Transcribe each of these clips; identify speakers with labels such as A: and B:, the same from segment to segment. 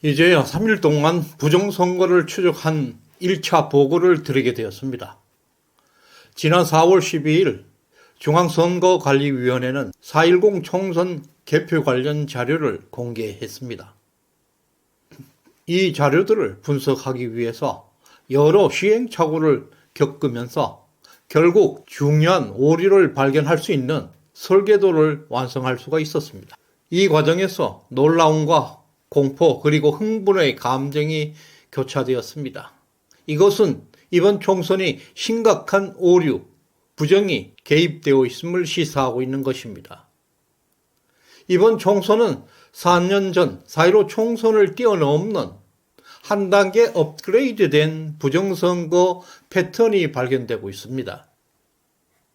A: 이제야 3일 동안 부정선거를 추적한 1차 보고를 드리게 되었습니다. 지난 4월 12일 중앙선거관리위원회는 4.10 총선 개표 관련 자료를 공개했습니다. 이 자료들을 분석하기 위해서 여러 시행착오를 겪으면서 결국 중요한 오류를 발견할 수 있는 설계도를 완성할 수가 있었습니다. 이 과정에서 놀라움과 공포 그리고 흥분의 감정이 교차되었습니다. 이것은 이번 총선이 심각한 오류, 부정이 개입되어 있음을 시사하고 있는 것입니다. 이번 총선은 4년 전 4.15 총선을 뛰어넘는 한 단계 업그레이드된 부정선거 패턴이 발견되고 있습니다.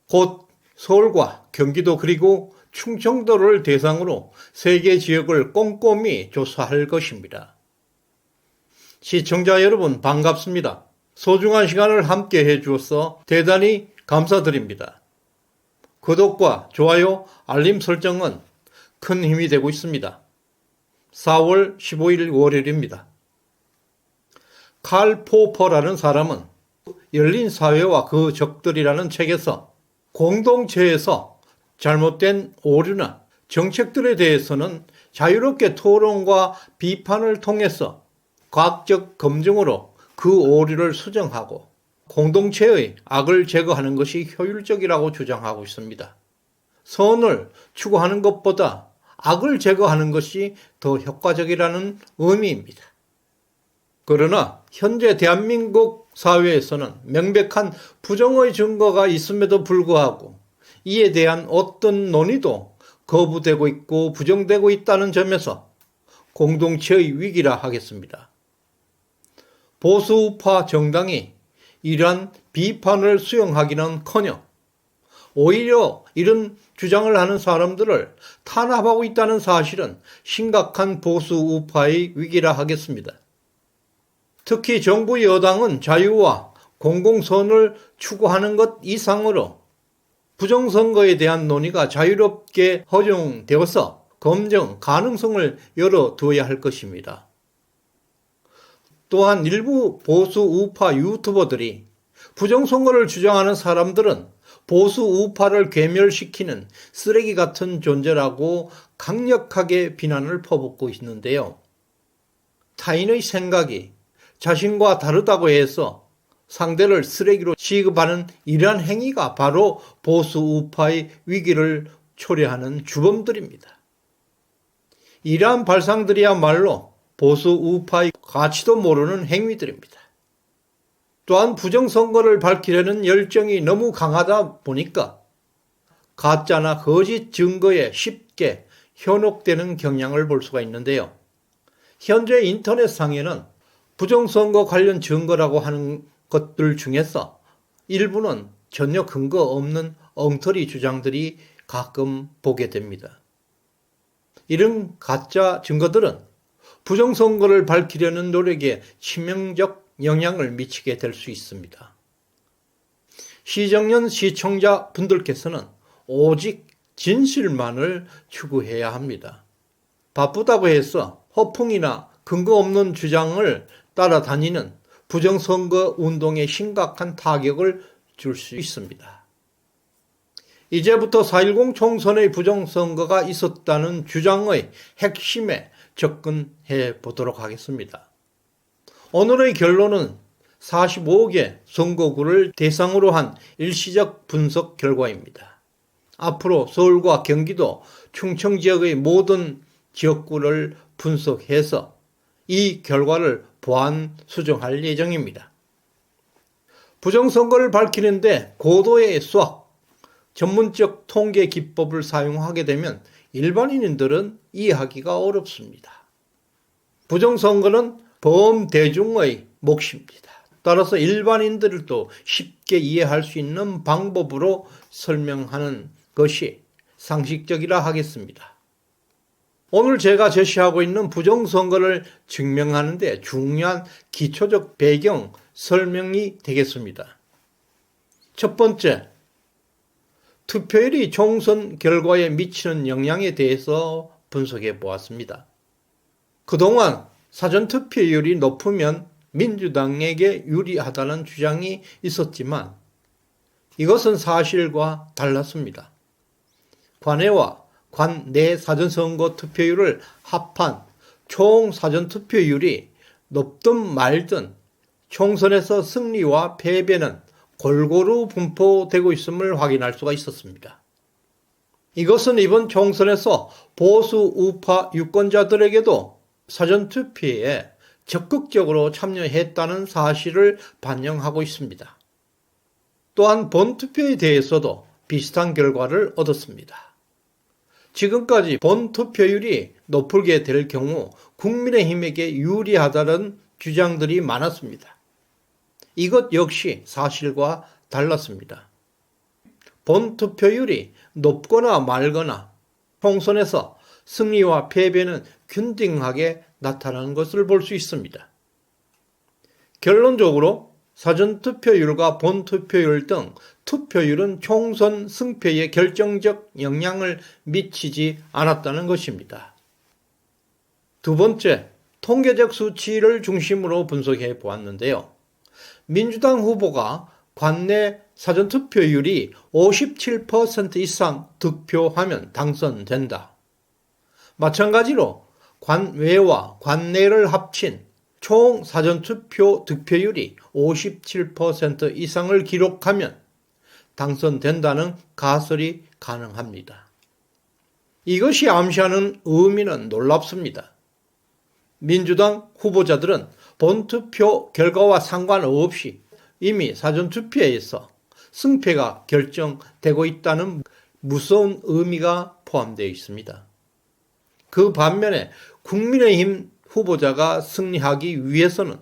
A: 곧 서울과 경기도 그리고 충청도를 대상으로 3개 지역을 꼼꼼히 조사할 것입니다. 시청자 여러분 반갑습니다. 소중한 시간을 함께 해주어서 대단히 감사드립니다. 구독과 좋아요, 알림 설정은 큰 힘이 되고 있습니다. 4월 15일 월요일입니다. 칼 포퍼라는 사람은 열린 사회와 그 적들이라는 책에서 공동체에서 잘못된 오류나 정책들에 대해서는 자유롭게 토론과 비판을 통해서 과학적 검증으로 그 오류를 수정하고 공동체의 악을 제거하는 것이 효율적이라고 주장하고 있습니다. 선을 추구하는 것보다 악을 제거하는 것이 더 효과적이라는 의미입니다. 그러나 현재 대한민국 사회에서는 명백한 부정의 증거가 있음에도 불구하고 이에 대한 어떤 논의도 거부되고 있고 부정되고 있다는 점에서 공동체의 위기라 하겠습니다. 보수우파 정당이 이러한 비판을 수용하기는커녕 오히려 이런 주장을 하는 사람들을 탄압하고 있다는 사실은 심각한 보수우파의 위기라 하겠습니다. 특히 정부 여당은 자유와 공공선을 추구하는 것 이상으로 부정선거에 대한 논의가 자유롭게 허용되어서 검증 가능성을 열어두어야 할 것입니다. 또한 일부 보수 우파 유튜버들이 부정선거를 주장하는 사람들은 보수 우파를 괴멸시키는 쓰레기 같은 존재라고 강력하게 비난을 퍼붓고 있는데요. 타인의 생각이 자신과 다르다고 해서 상대를 쓰레기로 취급하는 이러한 행위가 바로 보수 우파의 위기를 초래하는 주범들입니다. 이러한 발상들이야말로 보수 우파의 가치도 모르는 행위들입니다. 또한 부정선거를 밝히려는 열정이 너무 강하다 보니까 가짜나 거짓 증거에 쉽게 현혹되는 경향을 볼 수가 있는데요. 현재 인터넷상에는 부정선거 관련 증거라고 하는 것들 중에서 일부는 전혀 근거 없는 엉터리 주장들이 가끔 보게 됩니다. 이런 가짜 증거들은 부정선거를 밝히려는 노력에 치명적 영향을 미치게 될 수 있습니다. 시정연 시청자 분들께서는 오직 진실만을 추구해야 합니다. 바쁘다고 해서 허풍이나 근거 없는 주장을 따라다니는 부정선거 운동에 심각한 타격을 줄 수 있습니다. 이제부터 4.10 총선의 부정선거가 있었다는 주장의 핵심에 접근해 보도록 하겠습니다. 오늘의 결론은 45개 선거구를 대상으로 한 일시적 분석 결과입니다. 앞으로 서울과 경기도, 충청 지역의 모든 지역구를 분석해서 이 결과를 보완 수정할 예정입니다. 부정선거를 밝히는데 고도의 수학, 전문적 통계 기법을 사용하게 되면 일반인들은 이해하기가 어렵습니다. 부정선거는 범대중의 몫입니다. 따라서 일반인들도 쉽게 이해할 수 있는 방법으로 설명하는 것이 상식적이라 하겠습니다. 오늘 제가 제시하고 있는 부정선거를 증명하는 데 중요한 기초적 배경 설명이 되겠습니다. 첫 번째, 투표율이 총선 결과에 미치는 영향에 대해서 분석해 보았습니다. 그동안 사전투표율이 높으면 민주당에게 유리하다는 주장이 있었지만 이것은 사실과 달랐습니다. 관외와 관내 사전선거 투표율을 합한 총 사전투표율이 높든 말든 총선에서 승리와 패배는 골고루 분포되고 있음을 확인할 수가 있었습니다. 이것은 이번 총선에서 보수 우파 유권자들에게도 사전투표에 적극적으로 참여했다는 사실을 반영하고 있습니다. 또한 본투표에 대해서도 비슷한 결과를 얻었습니다. 지금까지 본투표율이 높게 될 경우 국민의힘에게 유리하다는 주장들이 많았습니다. 이것 역시 사실과 달랐습니다. 본투표율이 높거나 말거나 총선에서 승리와 패배는 균등하게 나타나는 것을 볼 수 있습니다. 결론적으로 사전투표율과 본투표율 등 투표율은 총선 승패에 결정적 영향을 미치지 않았다는 것입니다. 두 번째, 통계적 수치를 중심으로 분석해 보았는데요. 민주당 후보가 관내 사전투표율이 57% 이상 득표하면 당선된다. 마찬가지로 관외와 관내를 합친 총 사전투표 득표율이 57% 이상을 기록하면 당선된다는 가설이 가능합니다. 이것이 암시하는 의미는 놀랍습니다. 민주당 후보자들은 본투표 결과와 상관없이 이미 사전투표에서 승패가 결정되고 있다는 무서운 의미가 포함되어 있습니다. 그 반면에 국민의힘 후보자가 승리하기 위해서는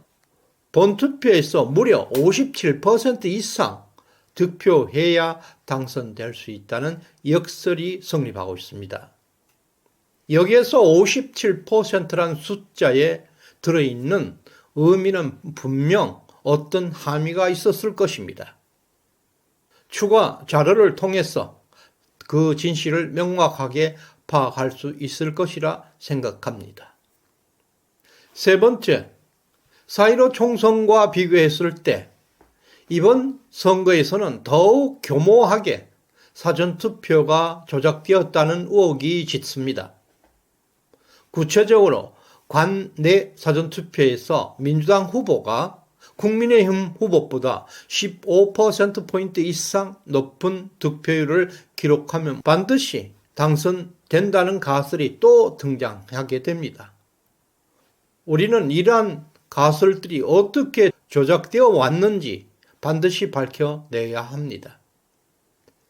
A: 본투표에서 무려 57% 이상 득표해야 당선될 수 있다는 역설이 성립하고 있습니다. 여기에서 57%란 숫자에 들어있는 의미는 분명 어떤 함의가 있었을 것입니다. 추가 자료를 통해서 그 진실을 명확하게 파악할 수 있을 것이라 생각합니다. 세 번째, 4.15 총선과 비교했을 때 이번 선거에서는 더욱 교모하게 사전투표가 조작되었다는 의혹이 짙습니다. 구체적으로 관내 사전투표에서 민주당 후보가 국민의힘 후보보다 15%포인트 이상 높은 득표율을 기록하면 반드시 당선된다는 가설이 또 등장하게 됩니다. 우리는 이러한 가설들이 어떻게 조작되어 왔는지 반드시 밝혀내야 합니다.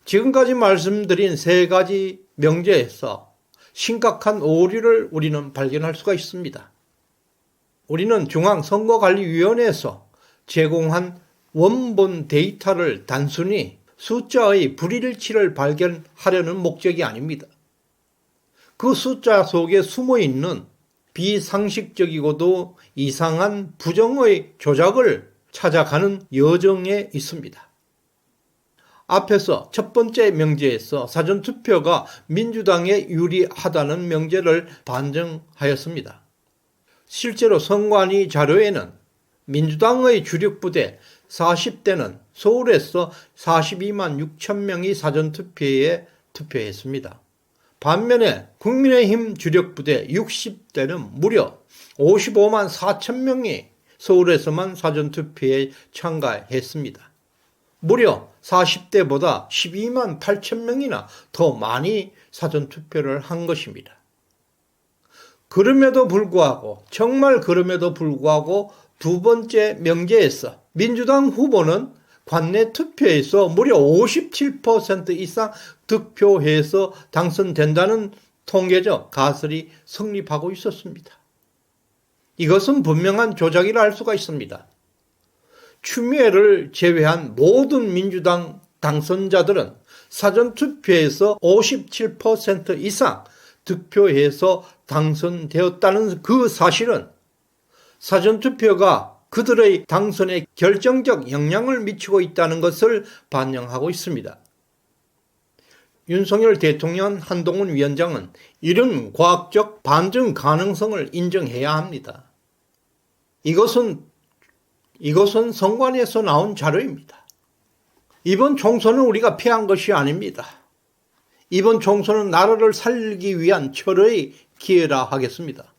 A: 지금까지 말씀드린 세 가지 명제에서 심각한 오류를 우리는 발견할 수가 있습니다. 우리는 중앙선거관리위원회에서 제공한 원본 데이터를 단순히 숫자의 불일치를 발견하려는 목적이 아닙니다. 그 숫자 속에 숨어있는 비상식적이고도 이상한 부정의 조작을 찾아가는 여정에 있습니다. 앞에서 첫 번째 명제에서 사전투표가 민주당에 유리하다는 명제를 반증하였습니다. 실제로 선관위 자료에는 민주당의 주력부대 40대는 서울에서 42만 6천 명이 사전투표에 투표했습니다. 반면에 국민의힘 주력부대 60대는 무려 55만 4천 명이 서울에서만 사전투표에 참가했습니다. 무려 40대보다 12만 8천 명이나 더 많이 사전투표를 한 것입니다. 그럼에도 불구하고 정말 그럼에도 불구하고 두 번째 명제에서 민주당 후보는 관내 투표에서 무려 57% 이상 득표해서 당선된다는 통계적 가설이 성립하고 있었습니다. 이것은 분명한 조작이라 할 수가 있습니다. 추미애를 제외한 모든 민주당 당선자들은 사전투표에서 57% 이상 득표해서 당선되었다는 그 사실은 사전투표가 그들의 당선에 결정적 영향을 미치고 있다는 것을 반영하고 있습니다. 윤석열 대통령 한동훈 위원장은 이런 과학적 반증 가능성을 인정해야 합니다. 이것은 선관위에서 나온 자료입니다. 이번 총선은 우리가 피한 것이 아닙니다. 이번 총선은 나라를 살리기 위한 철의 기회라 하겠습니다.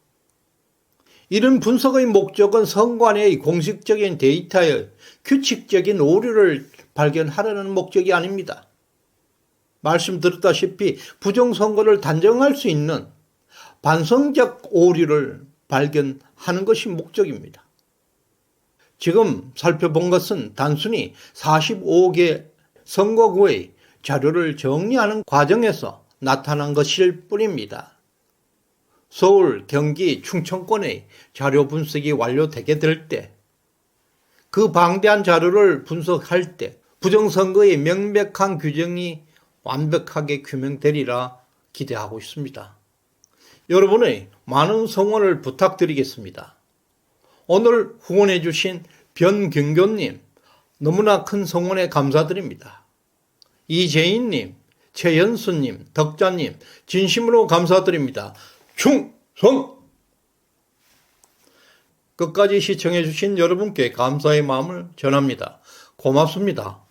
A: 이런 분석의 목적은 선관위의 공식적인 데이터에 규칙적인 오류를 발견하려는 목적이 아닙니다. 말씀드렸다시피 부정선거를 단정할 수 있는 반성적 오류를 발견하는 것이 목적입니다. 지금 살펴본 것은 단순히 45개 선거구의 자료를 정리하는 과정에서 나타난 것일 뿐입니다. 서울, 경기, 충청권의 자료 분석이 완료되게 될 때, 그 방대한 자료를 분석할 때 부정선거의 명백한 규정이 완벽하게 규명되리라 기대하고 있습니다. 여러분의 많은 성원을 부탁드리겠습니다. 오늘 후원해 주신 변경교님 너무나 큰 성원에 감사드립니다. 이재인님, 최연수님, 덕자님 진심으로 감사드립니다. 충성! 끝까지 시청해 주신 여러분께 감사의 마음을 전합니다. 고맙습니다.